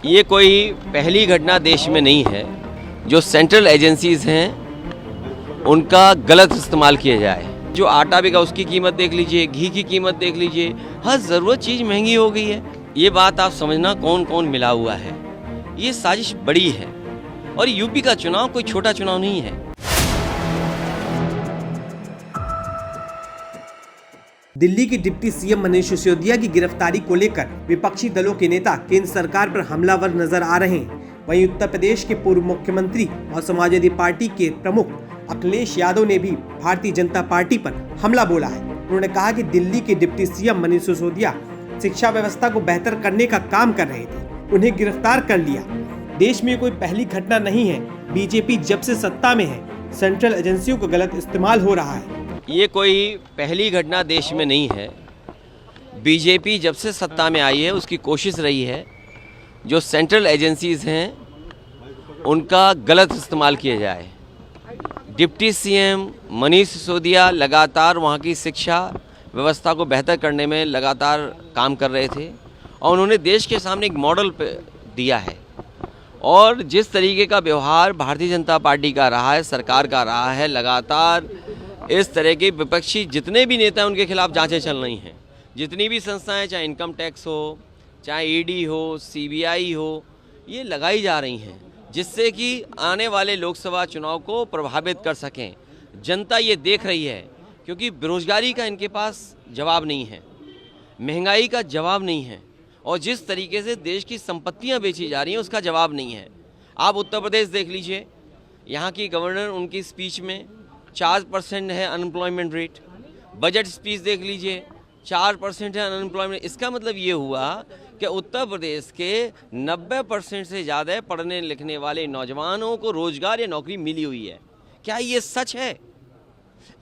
ये कोई पहली घटना देश में नहीं है जो सेंट्रल एजेंसीज हैं उनका गलत इस्तेमाल किया जाए। जो आटा बिका उसकी कीमत देख लीजिए, घी की कीमत देख लीजिए, हर ज़रूरत चीज़ महंगी हो गई है। ये बात आप समझना कौन कौन मिला हुआ है। ये साजिश बड़ी है और यूपी का चुनाव कोई छोटा चुनाव नहीं है। दिल्ली की डिप्टी सीएम मनीष सिसोदिया की गिरफ्तारी को लेकर विपक्षी दलों के नेता केंद्र सरकार पर हमलावर नजर आ रहे हैं। वहीं उत्तर प्रदेश के पूर्व मुख्यमंत्री और समाजवादी पार्टी के प्रमुख अखिलेश यादव ने भी भारतीय जनता पार्टी पर हमला बोला है। उन्होंने कहा कि दिल्ली के डिप्टी सीएम मनीष सिसोदिया शिक्षा व्यवस्था को बेहतर करने का काम कर रहे थे, उन्हें गिरफ्तार कर लिया। देश में कोई पहली घटना नहीं है। बीजेपी जब से सत्ता में है, सेंट्रल एजेंसियों का गलत इस्तेमाल हो रहा है। ये कोई पहली घटना देश में नहीं है। बीजेपी जब से सत्ता में आई है उसकी कोशिश रही है जो सेंट्रल एजेंसीज हैं उनका गलत इस्तेमाल किया जाए। डिप्टी सीएम मनीष सिसोदिया लगातार वहाँ की शिक्षा व्यवस्था को बेहतर करने में लगातार काम कर रहे थे और उन्होंने देश के सामने एक मॉडल दिया है। और जिस तरीके का व्यवहार भारतीय जनता पार्टी का रहा है, सरकार का रहा है, लगातार इस तरह के विपक्षी जितने भी नेता हैं उनके खिलाफ जांचें चल रही हैं। जितनी भी संस्थाएं, चाहे इनकम टैक्स हो, चाहे ईडी हो, सीबीआई हो, ये लगाई जा रही हैं जिससे कि आने वाले लोकसभा चुनाव को प्रभावित कर सकें। जनता ये देख रही है क्योंकि बेरोजगारी का इनके पास जवाब नहीं है, महंगाई का जवाब नहीं है और जिस तरीके से देश की संपत्तियां बेची जा रही हैं उसका जवाब नहीं है। आप उत्तर प्रदेश देख लीजिए, यहाँ की गवर्नर उनकी स्पीच में 4% है अनएम्प्लॉयमेंट रेट। बजट स्पीच देख लीजिए, 4% है अनएम्प्लॉयमेंट। इसका मतलब ये हुआ कि उत्तर प्रदेश के 90% से ज़्यादा पढ़ने लिखने वाले नौजवानों को रोजगार या नौकरी मिली हुई है। क्या ये सच है?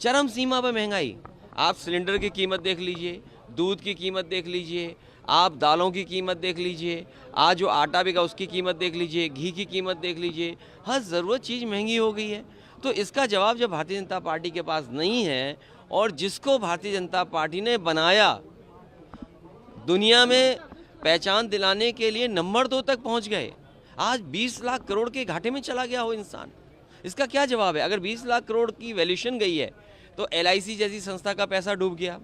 चरम सीमा पर महंगाई। आप सिलेंडर की कीमत देख लीजिए, दूध की कीमत देख लीजिए, आप दालों की कीमत देख लीजिए, आज जो आटा बिका उसकी कीमत देख लीजिए, घी की कीमत देख लीजिए, हर ज़रूरत चीज़ महंगी हो गई है। तो इसका जवाब जब भारतीय जनता पार्टी के पास नहीं है और जिसको भारतीय जनता पार्टी ने बनाया, दुनिया में पहचान दिलाने के लिए नंबर 2 तक पहुंच गए, आज 20 लाख करोड़ के घाटे में चला गया हो इंसान, इसका क्या जवाब है? अगर 20 लाख करोड़ की वैल्यूएशन गई है तो LIC जैसी संस्था का पैसा डूब गया,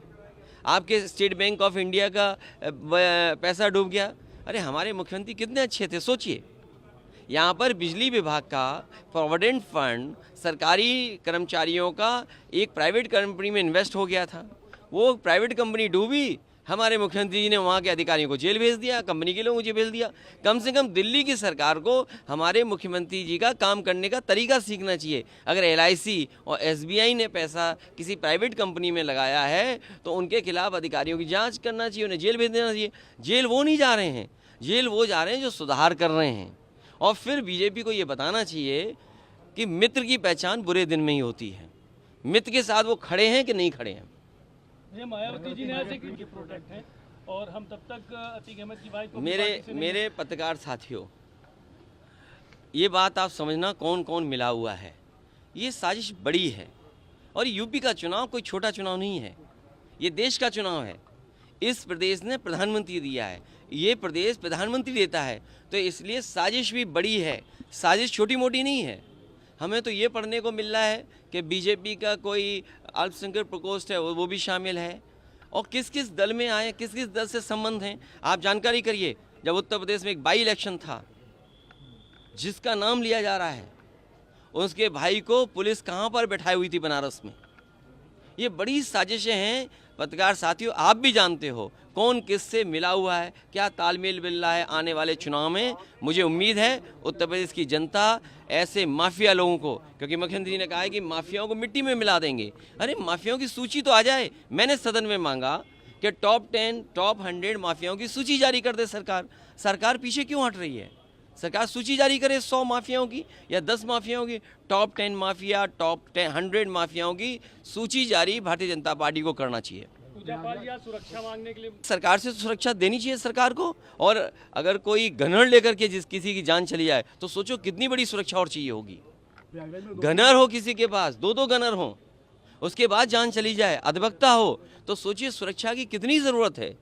आपके स्टेट बैंक ऑफ इंडिया का पैसा डूब गया। अरे हमारे मुख्यमंत्री कितने अच्छे थे, सोचिए। यहाँ पर बिजली विभाग का प्रोविडेंट फंड सरकारी कर्मचारियों का एक प्राइवेट कंपनी में इन्वेस्ट हो गया था, वो प्राइवेट कंपनी डूबी, हमारे मुख्यमंत्री जी ने वहाँ के अधिकारियों को जेल भेज दिया, कंपनी के लोगों को जेल भेज दिया। कम से कम दिल्ली की सरकार को हमारे मुख्यमंत्री जी का काम करने का तरीका सीखना चाहिए। अगर LIC और SBI ने पैसा किसी प्राइवेट कंपनी में लगाया है तो उनके खिलाफ अधिकारियों की जांच करना चाहिए, उन्हें जेल भेज देना चाहिए। जेल वो नहीं जा रहे हैं, जेल वो जा रहे हैं जो सुधार कर रहे हैं। और फिर बीजेपी को ये बताना चाहिए कि मित्र की पहचान बुरे दिन में ही होती है। मित्र के साथ वो खड़े हैं कि नहीं खड़े हैं। ये मायावती जी ने ऐसे क्योंकि प्रोटेक्ट हैं और हम तब तक अतीक अहमद की बात को मेरे पत्रकार साथियों, ये बात आप समझना कौन कौन मिला हुआ है। ये साजिश बड़ी है और यूपी का चुनाव कोई छोटा चुनाव नहीं है, ये देश का चुनाव है। इस प्रदेश ने प्रधानमंत्री दिया है, ये प्रदेश प्रधानमंत्री देता है, तो इसलिए साजिश भी बड़ी है, साजिश छोटी मोटी नहीं है। हमें तो ये पढ़ने को मिल रहा है कि बीजेपी का कोई अल्पसंख्यक प्रकोष्ठ है वो भी शामिल है और किस किस दल में आए, किस किस दल से संबंध हैं, आप जानकारी करिए। जब उत्तर प्रदेश में एक बाई इलेक्शन था जिसका नाम लिया जा रहा है, उसके भाई को पुलिस कहाँ पर बैठाई हुई थी? बनारस में। ये बड़ी साजिशें हैं पत्रकार साथियों, आप भी जानते हो कौन किससे मिला हुआ है, क्या तालमेल मिल रहा है। आने वाले चुनाव में मुझे उम्मीद है उत्तर प्रदेश की जनता ऐसे माफिया लोगों को, क्योंकि मुख्यमंत्री जी ने कहा है कि माफियाओं को मिट्टी में मिला देंगे। अरे माफियाओं की सूची तो आ जाए। मैंने सदन में मांगा कि टॉप 10, टॉप 100 माफियाओं की सूची जारी कर दे सरकार। सरकार पीछे क्यों हट रही है? सरकार सूची जारी करे 100 माफियाओं की या 10 माफियाओं की। टॉप 10 माफिया, टॉप 100 माफियाओं की सूची जारी भारतीय जनता पार्टी को करना चाहिए। सुरक्षा मांगने के लिए सरकार से सुरक्षा देनी चाहिए सरकार को। और अगर कोई गनर लेकर के किसी की जान चली जाए तो सोचो कितनी बड़ी सुरक्षा और चाहिए होगी। गनर हो किसी के पास, 2-2 गनर हो, उसके बाद जान चली जाए, अधिवक्ता हो, तो सोचिए सुरक्षा की कितनी ज़रूरत है।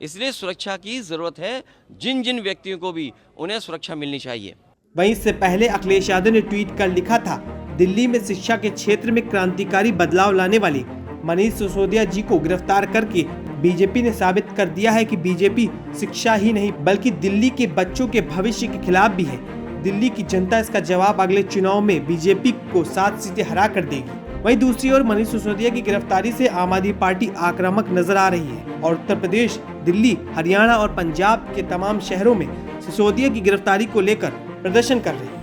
इसलिए सुरक्षा की ज़रूरत है। जिन जिन व्यक्तियों को भी उन्हें सुरक्षा मिलनी चाहिए। वहीं इससे पहले अखिलेश यादव ने ट्वीट कर लिखा था, दिल्ली में शिक्षा के क्षेत्र में क्रांतिकारी बदलाव लाने वाले मनीष सिसोदिया जी को गिरफ्तार करके बीजेपी ने साबित कर दिया है कि बीजेपी शिक्षा ही नहीं बल्कि दिल्ली के बच्चों के भविष्य के खिलाफ भी है। दिल्ली की जनता इसका जवाब अगले चुनाव में बीजेपी को 7 सीटें हरा कर देगी। वहीं दूसरी ओर मनीष सिसोदिया की गिरफ्तारी से आम आदमी पार्टी आक्रामक नजर आ रही है और उत्तर प्रदेश, दिल्ली, हरियाणा और पंजाब के तमाम शहरों में सिसोदिया की गिरफ्तारी को लेकर प्रदर्शन कर रही है।